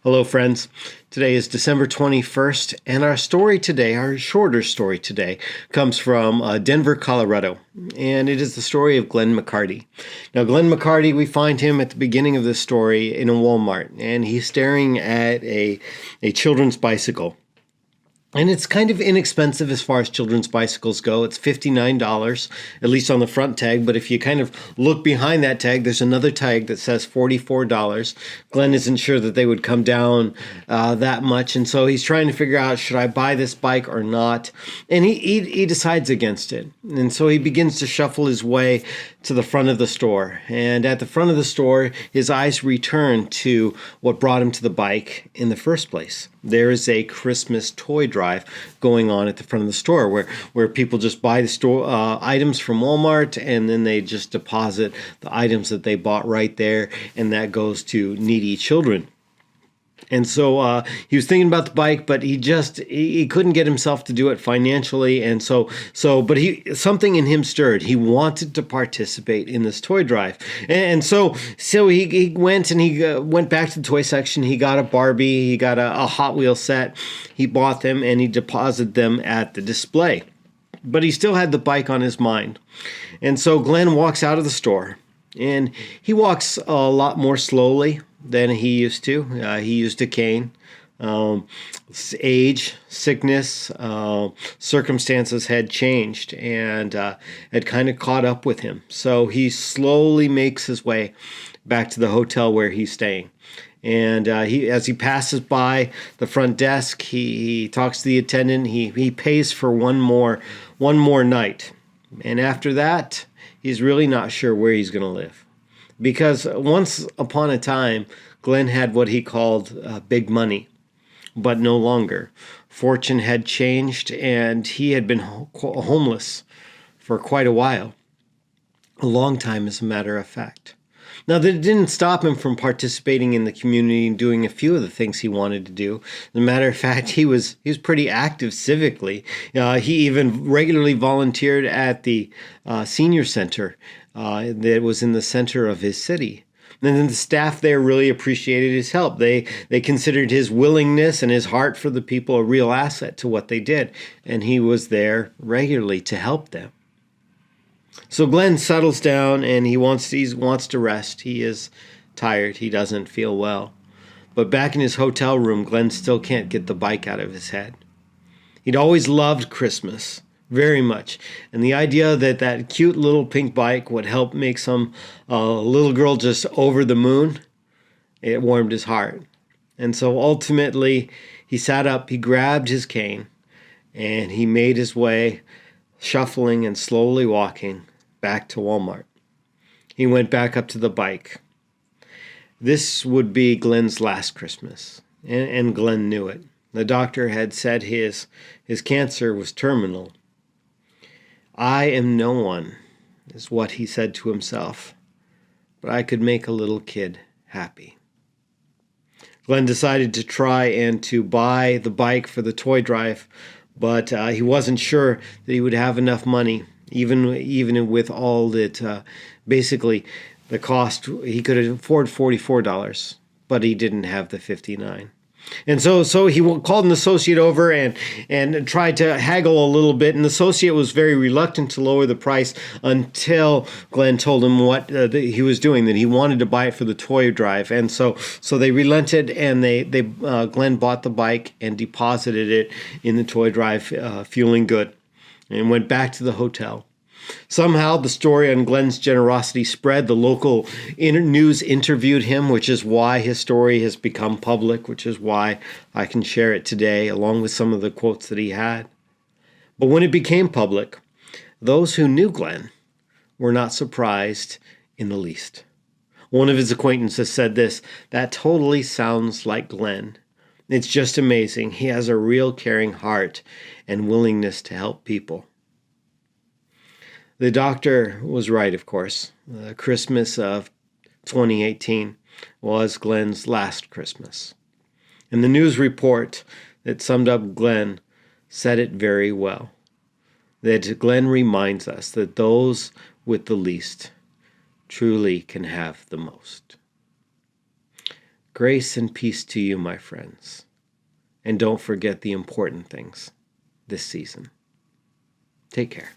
Hello, friends. Today is December 21st, and our story today, our shorter story today, comes from Denver, Colorado, and it is the story of Glenn McCarty. Now, Glenn McCarty, we find him at the beginning of this story in a Walmart, and he's staring at a children's bicycle. And it's kind of inexpensive as far as children's bicycles go. It's $59, at least on the front tag. But if you kind of look behind that tag, there's another tag that says $44. Glenn isn't sure that they would come down that much. And so he's trying to figure out, should I buy this bike or not? And he decides against it. And so he begins to shuffle his way to the front of the store. And at the front of the store, his eyes return to what brought him to the bike in the first place. There is a Christmas toy drive going on at the front of the store where people just buy the store items from Walmart, and then they just deposit the items that they bought right there, and that goes to needy children. And so he was thinking about the bike, but he couldn't get himself to do it financially. And but something in him stirred. He wanted to participate in this toy drive. And so he went back to the toy section. He got a Barbie, he got a Hot Wheels set. He bought them and he deposited them at the display. But he still had the bike on his mind. And so Glenn walks out of the store, and he walks a lot more slowly than he used to. He used a cane. Age, sickness, circumstances had changed and had kind of caught up with him. So he slowly makes his way back to the hotel where he's staying. And as he passes by the front desk, he talks to the attendant. He pays for one more night. And after that, he's really not sure where he's going to live. Because once upon a time, Glenn had what he called big money, but no longer. Fortune had changed, and he had been homeless for quite a while. A long time, as a matter of fact. Now, that didn't stop him from participating in the community and doing a few of the things he wanted to do. As a matter of fact, he was pretty active civically. He even regularly volunteered at the senior center that was in the center of his city. And then the staff there really appreciated his help. They considered his willingness and his heart for the people a real asset to what they did. And he was there regularly to help them. So Glenn settles down and he wants to rest. He is tired. He doesn't feel well. But back in his hotel room, Glenn still can't get the bike out of his head. He'd always loved Christmas very much. And the idea that cute little pink bike would help make some little girl just over the moon, it warmed his heart. And so ultimately, he sat up, he grabbed his cane, and he made his way, shuffling and slowly walking, back to Walmart. He went back up to the bike. This would be Glenn's last Christmas, and Glenn knew it. The doctor had said his cancer was terminal. I am no one, is what he said to himself, but I could make a little kid happy. Glenn decided to try and to buy the bike for the toy drive, but he wasn't sure that he would have enough money, even with all that, basically the cost. He could afford $44, but he didn't have the $59. And so he called an associate over and tried to haggle a little bit. And the associate was very reluctant to lower the price until Glenn told him what he was doing, that he wanted to buy it for the toy drive. And so they relented, and Glenn bought the bike and deposited it in the toy drive, feeling good, and went back to the hotel. Somehow the story on Glenn's generosity spread. The local news interviewed him, which is why his story has become public, which is why I can share it today, along with some of the quotes that he had. But when it became public, those who knew Glenn were not surprised in the least. One of his acquaintances said this: "That totally sounds like Glenn. It's just amazing. He has a real caring heart and willingness to help people." The doctor was right, of course. The Christmas of 2018 was Glenn's last Christmas. And the news report that summed up Glenn said it very well. That Glenn reminds us that those with the least truly can have the most. Grace and peace to you, my friends. And don't forget the important things this season. Take care.